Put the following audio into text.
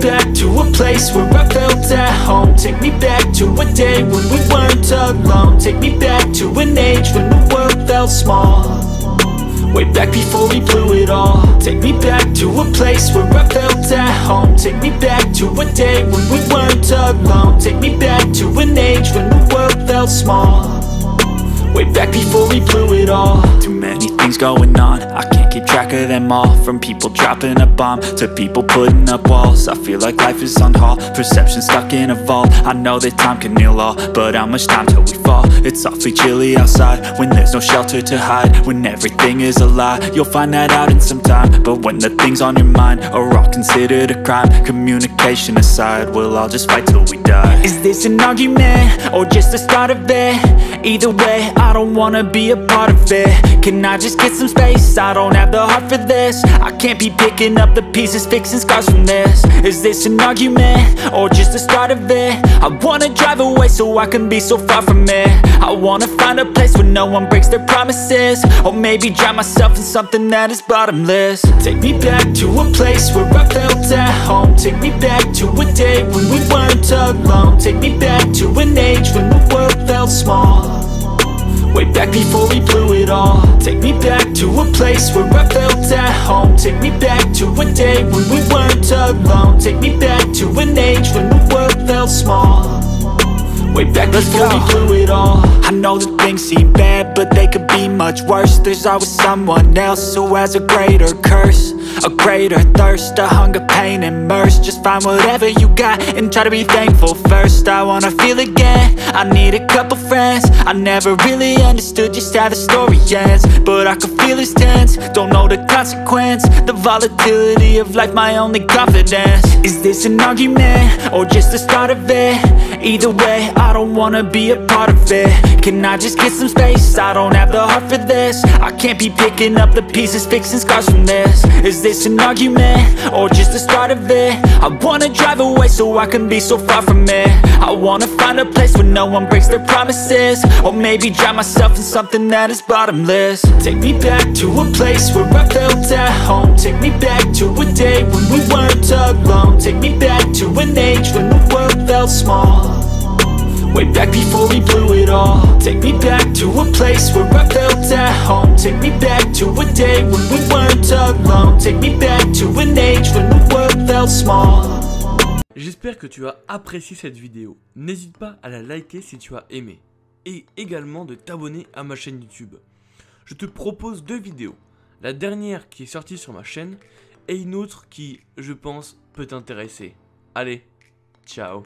back to a place where I felt at home. Take me back to a day when we weren't alone. Take me back to an age when the world felt small, way back before we blew it all. Take me back to a place where I felt at home. Take me back to a day when we weren't alone. Take me back to an age when the world felt small, way back before we blew it all. Too many things going on, I can't keep track of them all. From people dropping a bomb to people putting up walls. I feel like life is on hold, perception stuck in a vault. I know that time can heal all, but how much time till we fall? It's awfully chilly outside when there's no shelter to hide. When everything is a lie, you'll find that out in some time. But when the things on your mind are all considered a crime, communication aside, we'll all just fight till we die. Is this an argument or just the start of it? Either way, I don't wanna be a part of it. Can I just get some space? I don't have the heart for this. I can't be picking up the pieces, fixing scars from this. Is this an argument or just the start of it? I wanna drive away so I can be so far from it. I wanna find a place where no one breaks their promises, or maybe drown myself in something that is bottomless. Take me back to a place where I felt at home. Take me back to a day when we weren't alone. Take me back to an age when the world felt small, way back before we blew it all. Take me back to a place where I felt at home. Take me back to a day when we weren't alone. Take me back to an age when the world felt small, way back before we blew it all. I know that things seem bad, but they could be much worse. There's always someone else who has a greater curse, a greater thirst, a hunger, pain, and mercy. Just find whatever you got and try to be thankful first. I wanna feel again, I need a couple friends. I never really understood just how the story ends, but I can feel it's tense, don't know the consequence. The volatility of life, my only confidence. Is this an argument or just the start of it? Either way, I don't wanna be a part of it. Can I just get some space? I don't have the heart for this. I can't be picking up the pieces, fixing scars from this. Is this an argument or just the start of it? I wanna drive away so I can be so far from it. I wanna find a place where no one breaks their promises, or maybe drown myself in something that is bottomless. Take me back to a place where I felt at home. Take me back to a day when we weren't alone. Take me back to an age when the world felt small, way back before we blew it all. Take me back to a place where I felt at home. Take me back to a day when we weren't alone. Take me back to an age when the world felt small. J'espère que tu as apprécié cette vidéo. N'hésite pas à la liker si tu as aimé, et également de t'abonner à ma chaîne YouTube. Je te propose 2 vidéos. La dernière qui est sortie sur ma chaîne et une autre qui, je pense, peut t'intéresser. Allez, ciao.